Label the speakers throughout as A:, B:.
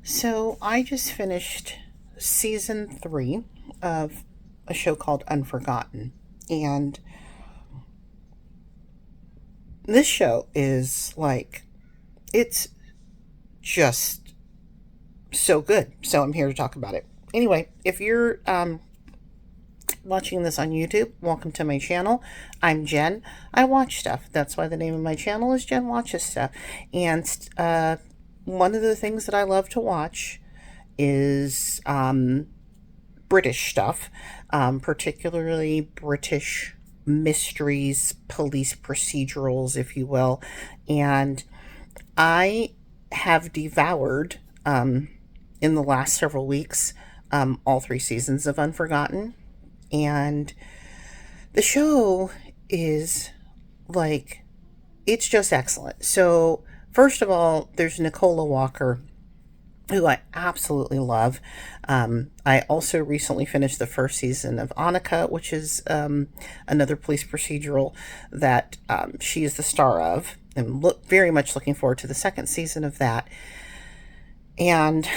A: So I just finished season 3 of a show called Unforgotten. And this show is it's just so good. So I'm here to talk about it. Anyway, if you're watching this on YouTube, welcome to my channel. I'm Jen. I watch stuff. That's why the name of my channel is Jen Watches Stuff. And one of the things that I love to watch is British stuff, particularly British mysteries, police procedurals, if you will. And I have devoured, in the last several weeks, all 3 seasons of Unforgotten. And the show is it's just excellent. So, first of all, there's Nicola Walker, who I absolutely love. I also recently finished the first season of Annika, which is another police procedural that she is the star of, and very much looking forward to the second season of that. And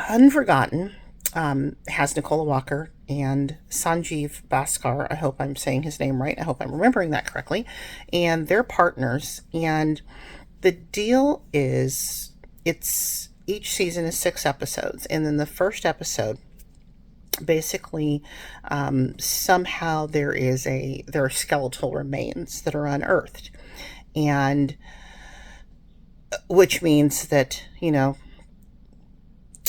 A: Unforgotten has Nicola Walker and Sanjeev Bhaskar. I hope I'm saying his name right. I hope I'm remembering that correctly. And they're partners. And the deal is, each season is 6 episodes. And then the first episode, basically, somehow there are skeletal remains that are unearthed. And which means that,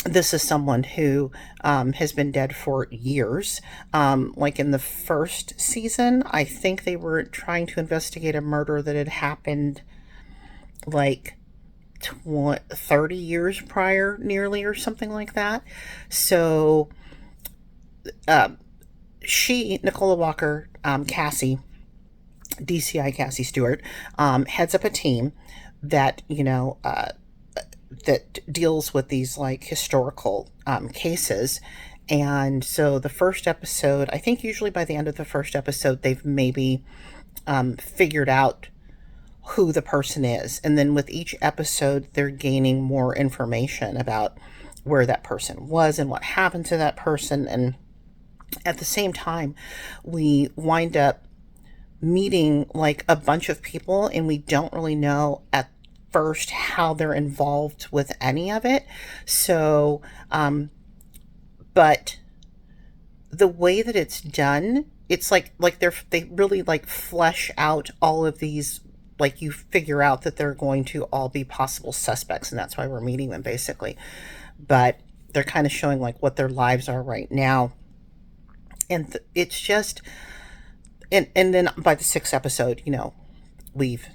A: this is someone who has been dead for years. Like in the first season, I think they were trying to investigate a murder that had happened like 30 years prior, nearly, or something like that. So Nicola Walker, Cassie, DCI Cassie Stewart, heads up a team that, that deals with these historical cases. And so the first episode, I think usually by the end of the first episode, they've maybe figured out who the person is. And then with each episode, they're gaining more information about where that person was and what happened to that person. And at the same time, we wind up meeting a bunch of people, and we don't really know at first how they're involved with any of it. So, but the way that it's done, it's they really flesh out all of these. You figure out that they're going to all be possible suspects, and that's why we're meeting them, basically. But they're kind of showing what their lives are right now. And it's just, and then by the 6th episode, we've,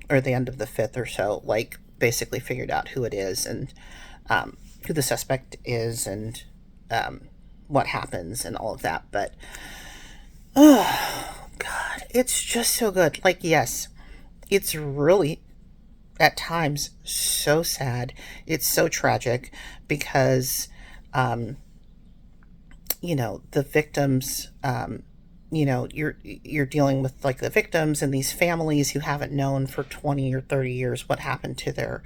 A: or the end of the 5th or so, basically figured out who it is, and who the suspect is, and what happens and all of that. But, oh, God, it's just so good. Yes, it's really, at times, so sad. It's so tragic because, the victims, you're dealing with the victims and these families who haven't known for 20 or 30 years what happened to their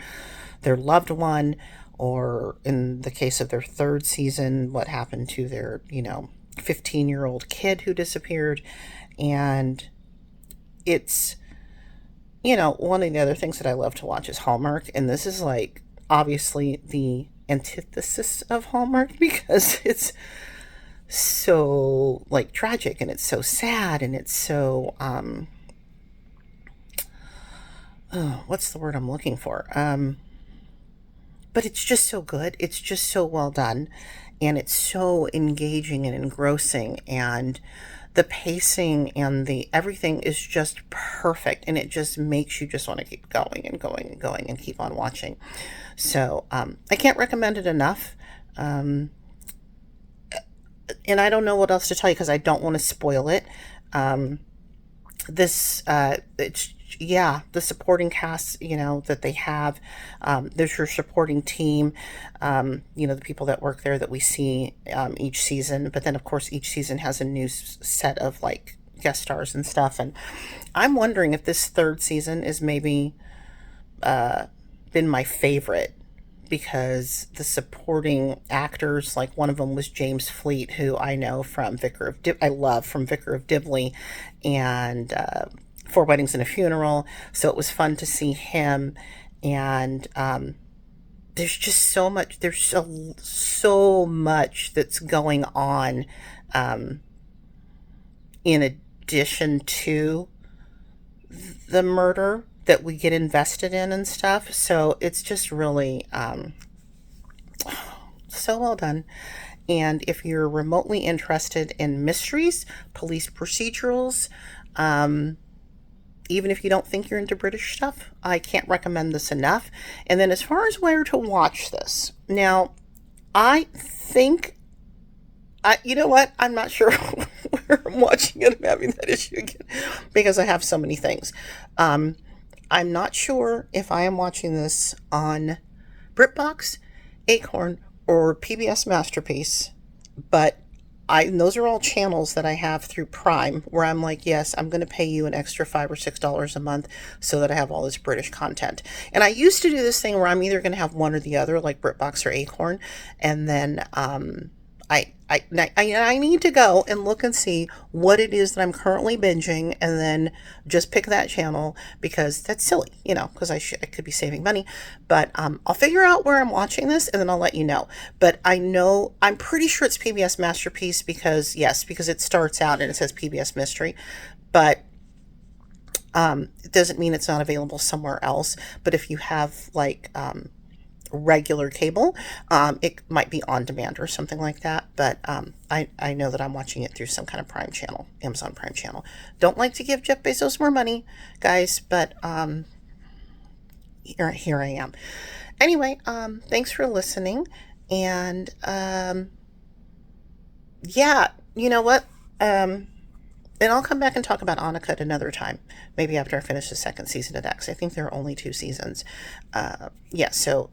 A: loved one, or in the case of their 3rd season, what happened to their 15-year-old kid who disappeared. And it's, one of the other things that I love to watch is Hallmark, and this is obviously the antithesis of Hallmark, because it's so tragic, and it's so sad, and it's so what's the word I'm looking for, but it's just so good. It's just so well done, and it's so engaging and engrossing, and the pacing and the everything is just perfect, and it just makes you just want to keep going and going and going and keep on watching. So I can't recommend it enough. And I don't know what else to tell you because I don't want to spoil it. The supporting cast, that they have, there's your supporting team, the people that work there that we see each season. But then, of course, each season has a new set of guest stars and stuff. And I'm wondering if this 3rd season is maybe been my favorite, because the supporting actors, like one of them was James Fleet, who I know from I love from Vicar of Dibley and Four Weddings and a Funeral. So it was fun to see him. And there's just so much. There's so much that's going on, um, in addition to the murder that we get invested in and stuff. So it's just really so well done. And if you're remotely interested in mysteries, police procedurals, um, even if you don't think you're into British stuff, I can't recommend this enough. And then as far as where to watch this, now I think, you know what? I'm not sure where I'm watching it. I'm having that issue again because I have so many things. Um, I'm not sure if I am watching this on BritBox, Acorn, or PBS Masterpiece, but and those are all channels that I have through Prime where I'm like, yes, I'm going to pay you an extra $5 or $6 a month so that I have all this British content. And I used to do this thing where I'm either going to have one or the other, like BritBox or Acorn, and then I need to go and look and see what it is that I'm currently binging and then just pick that channel because that's silly, because I could be saving money. But I'll figure out where I'm watching this and then I'll let you know. But I'm pretty sure it's PBS Masterpiece because it starts out and it says PBS Mystery. But it doesn't mean it's not available somewhere else. But if you have regular cable, it might be on demand or something like that, but I know that I'm watching it through some kind of Prime channel, Amazon Prime channel. Don't like to give Jeff Bezos more money, guys, but here I am. Anyway, thanks for listening, and yeah, you know what? And I'll come back and talk about Annika another time, maybe after I finish the second season of that, because I think there are only 2 seasons. So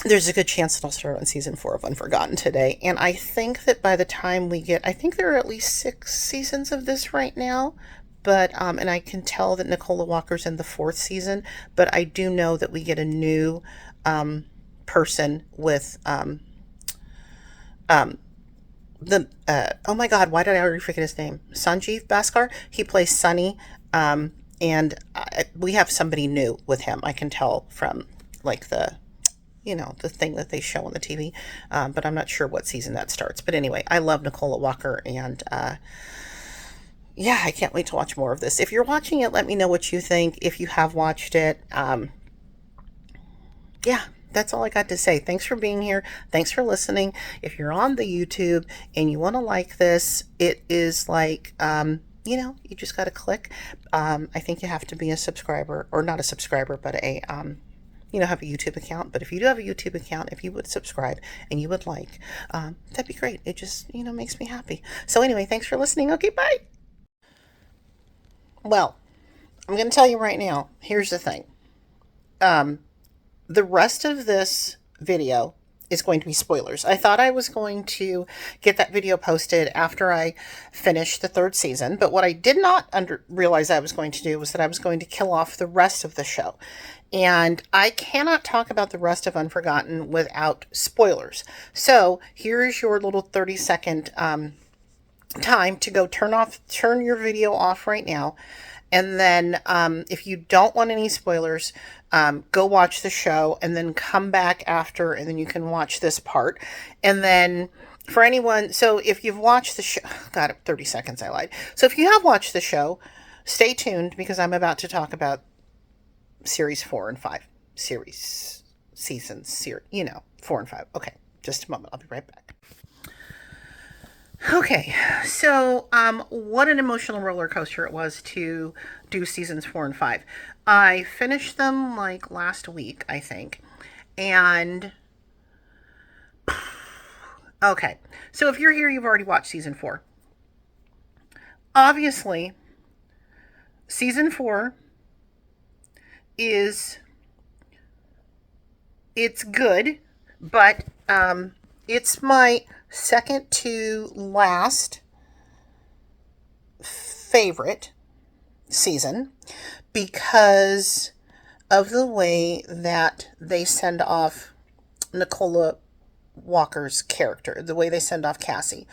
A: there's a good chance that I'll start on season 4 of Unforgotten today. And I think that by the time I think there are at least 6 seasons of this right now. But, and I can tell that Nicola Walker's in the 4th season, but I do know that we get a new person with oh my god, why did I already forget his name? Sanjeev Bhaskar. He plays Sunny, and we have somebody new with him. I can tell from the thing that they show on the TV, but I'm not sure what season that starts. But anyway, I love Nicola Walker, and I can't wait to watch more of this. If you're watching it, let me know what you think. If you have watched it, that's all I got to say. Thanks for being here. Thanks for listening. If you're on the YouTube and you want to like this, it is you just got to click. I think you have to be a subscriber, or not a subscriber, but have a YouTube account. But if you do have a YouTube account, if you would subscribe and you would like, that'd be great. It just, makes me happy. So anyway, thanks for listening. Okay, bye. Well, I'm going to tell you right now, here's the thing. The rest of this video is going to be spoilers. I thought I was going to get that video posted after I finished the 3rd season, but what I did not realize I was going to do was that I was going to kill off the rest of the show. And I cannot talk about the rest of Unforgotten without spoilers. So here's your little 30-second time to go turn your video off right now. And then if you don't want any spoilers, go watch the show and then come back after, and then you can watch this part. And then for anyone, so if you've watched the show, God, 30 seconds, I lied. So if you have watched the show, stay tuned because I'm about to talk about series 4 and 5. Seasons, 4 and 5. Okay, just a moment. I'll be right back. Okay, so what an emotional roller coaster it was to do seasons 4 and 5. I finished them last week, I think. And okay, so if you're here, you've already watched season 4. Obviously, season 4 it's good, but it's my second to last favorite season because of the way that they send off Nicola Walker's character, the way they send off Cassie.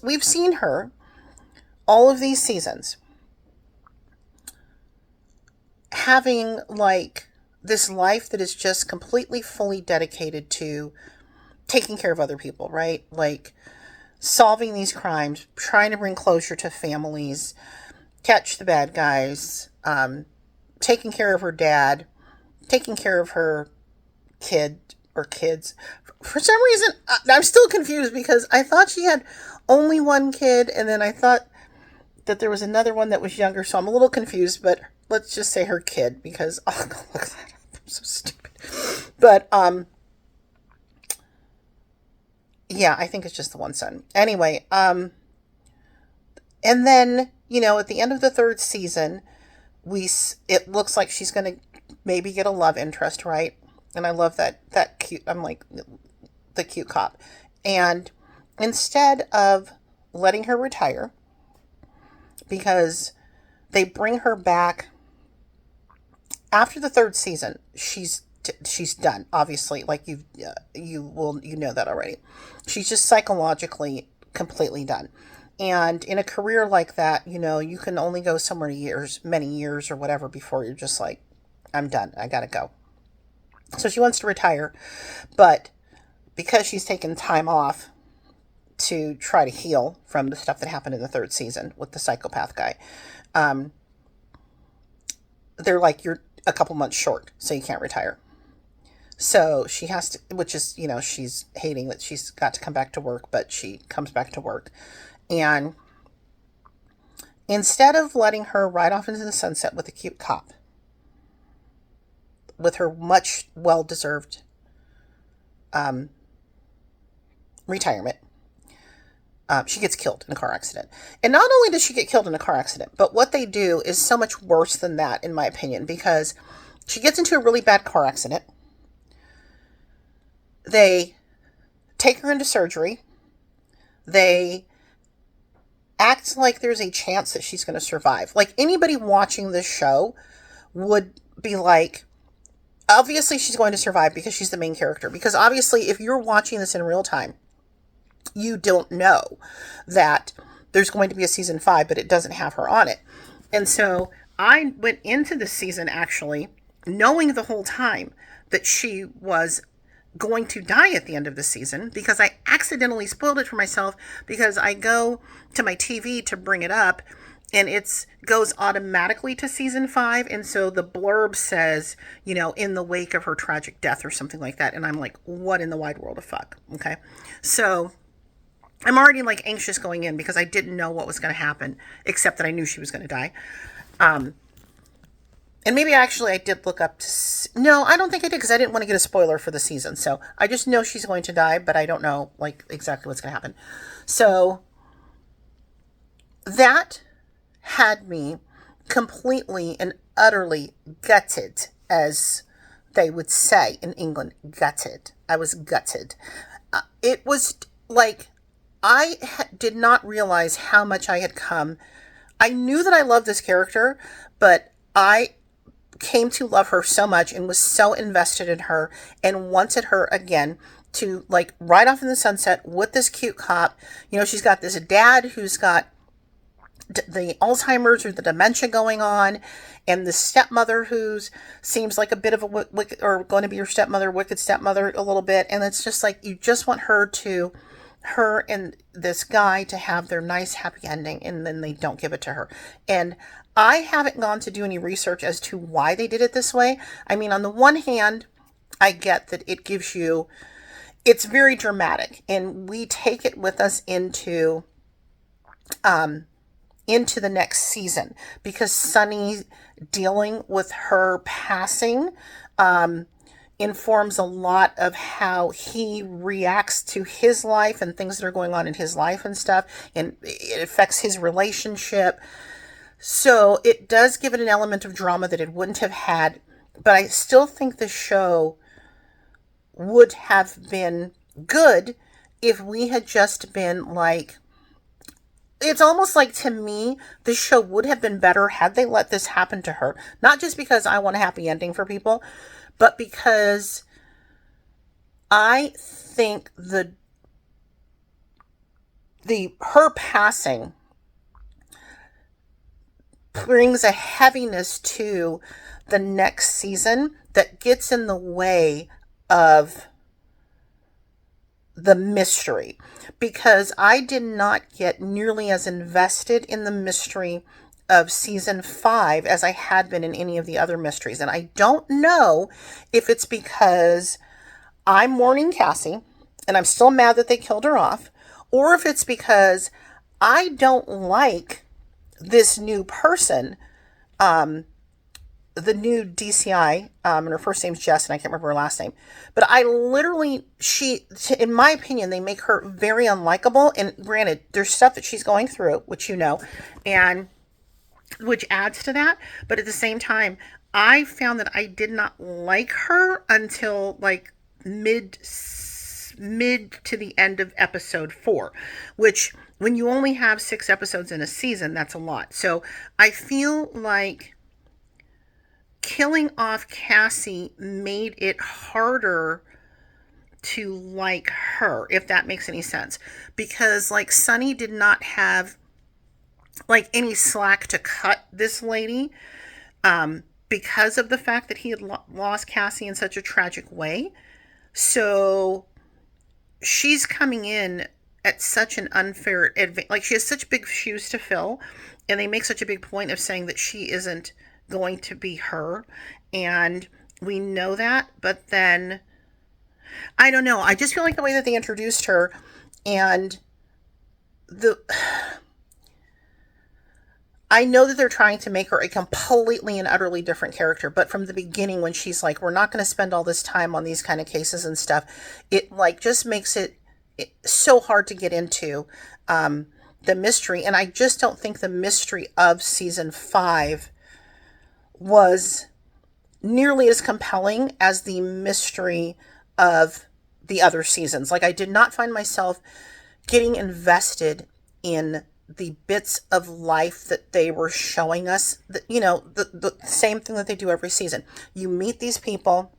A: We've seen her all of these seasons having like this life that is just completely fully dedicated to taking care of other people, right? Like solving these crimes, trying to bring closure to families, catch the bad guys, taking care of her dad, taking care of her kid or kids. For some reason, I'm still confused because I thought she had only one kid, and then I thought that there was another one that was younger, so I'm a little confused, but let's just say her kid because I'll go look that up. I'm so stupid. But yeah, I think it's just the one son. Anyway, and then, at the end of the third season, it looks like she's going to maybe get a love interest, right? And I love that cute, I'm like, the cute cop. And instead of letting her retire, because they bring her back after the third season, she's done, obviously, like you know that already. She's just psychologically completely done. And in a career like that, you can only go so many years or whatever before you're just like, I'm done. I gotta go. So she wants to retire, but because she's taken time off to try to heal from the stuff that happened in the third season with the psychopath guy, they're like, you're a couple months short, so you can't retire. So she has to, which is, she's hating that she's got to come back to work, but she comes back to work. And instead of letting her ride off into the sunset with a cute cop, with her much well-deserved retirement, she gets killed in a car accident. And not only does she get killed in a car accident, but what they do is so much worse than that, in my opinion, because she gets into a really bad car accident. They take her into surgery. They act like there's a chance that she's going to survive. Like anybody watching this show would be like, obviously she's going to survive because she's the main character. Because obviously if you're watching this in real time, you don't know that there's going to be a season 5, but it doesn't have her on it. And so I went into this season actually knowing the whole time that she was going to die at the end of the season, because I accidentally spoiled it for myself because I go to my TV to bring it up and it goes automatically to season 5. And so the blurb says, in the wake of her tragic death or something like that. And I'm like, what in the wide world of fuck? Okay. So I'm already like anxious going in because I didn't know what was going to happen, except that I knew she was going to die. And maybe actually I did look up no, I don't think I did because I didn't want to get a spoiler for the season. So I just know she's going to die, but I don't know like exactly what's going to happen. So that had me completely and utterly gutted, as they would say in England, gutted. I was gutted. It was like, I did not realize how much I had come. I knew that I loved this character, but I came to love her so much and was so invested in her and wanted her again to like ride off in the sunset with this cute cop. She's got this dad who's got the Alzheimer's or the dementia going on, and the stepmother who's seems like a bit of a wicked, or going to be your stepmother, wicked stepmother a little bit. And it's just like, you just want her and this guy to have their nice happy ending, and then they don't give it to her. And I haven't gone to do any research as to why they did it this way. I mean, on the one hand, I get that it gives you, it's very dramatic, and we take it with us into the next season, because Sunny dealing with her passing informs a lot of how he reacts to his life and things that are going on in his life and stuff, and it affects his relationship. So it does give it an element of drama that it wouldn't have had, but I still think the show would have been good if we had just been like it's almost like, to me, this show would have been better had they let this happen to her. Not just because I want a happy ending for people, but because I think the her passing brings a heaviness to the next season that gets in the way of the mystery, because I did not get nearly as invested in the mystery of season 5 as I had been in any of the other mysteries. And I don't know if it's because I'm mourning Cassie and I'm still mad that they killed her off, or if it's because I don't like this new person, the new DCI, and her first name's Jess, and I can't remember her last name. But I literally, in my opinion, they make her very unlikable. And granted, there's stuff that she's going through, which you know, and which adds to that. But at the same time, I found that I did not like her until like mid to the end of episode 4, which, when you only have 6 episodes in a season, that's a lot. So I feel like killing off Cassie made it harder to like her, if that makes any sense. Because like Sonny did not have like any slack to cut this lady, because of the fact that he had lost Cassie in such a tragic way. So she's coming in at such an unfair advantage. Like, she has such big shoes to fill, and they make such a big point of saying that she isn't going to be her, and we know that. But then I don't know, I just feel like the way that they introduced her, and I know that they're trying to make her a completely and utterly different character, but from the beginning, when she's like, we're not going to spend all this time on these kind of cases and stuff, it like just makes it so hard to get into the mystery. And I just don't think the mystery of season 5 was nearly as compelling as the mystery of the other seasons. Like, I did not find myself getting invested in the bits of life that they were showing us. That, you know, the same thing that they do every season. You meet these people,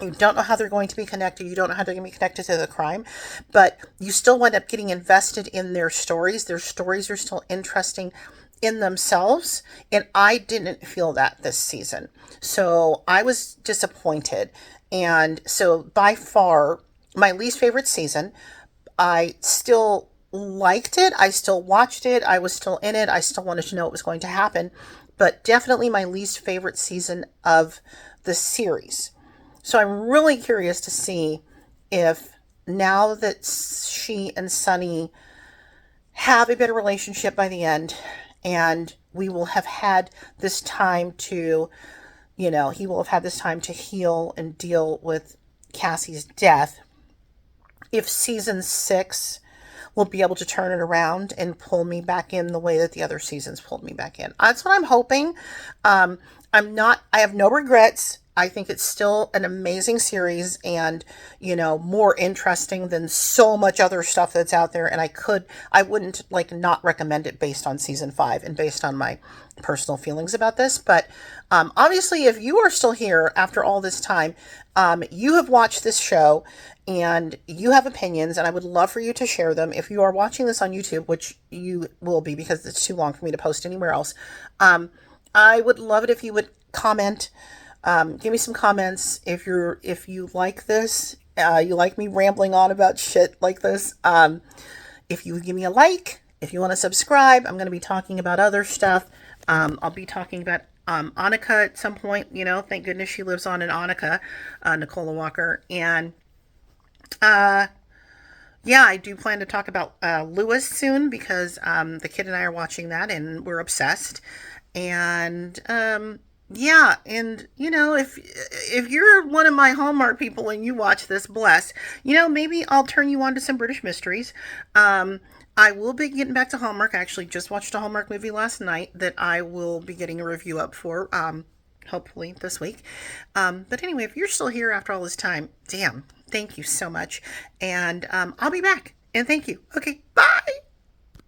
A: you don't know how they're going to be connected, you don't know how they're going to be connected to the crime, but you still wind up getting invested in their stories. Their stories are still interesting in themselves, and I didn't feel that this season. So I was disappointed. And so by far my least favorite season. I still liked it. I still watched it. I was still in it. I still wanted to know what was going to happen, but definitely my least favorite season of the series. So I'm really curious to see if, now that she and Sonny have a better relationship by the end, and we will have had this time to, he will have had this time to heal and deal with Cassie's death, if season 6 will be able to turn it around and pull me back in the way that the other seasons pulled me back in. That's what I'm hoping. I have no regrets. I think it's still an amazing series, and, more interesting than so much other stuff that's out there. And I wouldn't not recommend it based on season 5 and based on my personal feelings about this. But obviously, if you are still here after all this time, you have watched this show and you have opinions, and I would love for you to share them. If you are watching this on YouTube, which you will be because it's too long for me to post anywhere else, I would love it if you would comment. Give me some comments if you like this, you like me rambling on about shit like this. If you would give me a like, if you want to subscribe. I'm going to be talking about other stuff. I'll be talking about Annika at some point. Thank goodness she lives on in Annika, Nicola Walker. And yeah, I do plan to talk about Lewis soon, because the kid and I are watching that and we're obsessed. And yeah, and if you're one of my Hallmark people and you watch this, bless, maybe I'll turn you on to some British mysteries. I will be getting back to Hallmark. I actually just watched a Hallmark movie last night that I will be getting a review up for, hopefully this week. But anyway, if you're still here after all this time, damn, thank you so much. And I'll be back. And thank you. Okay, bye.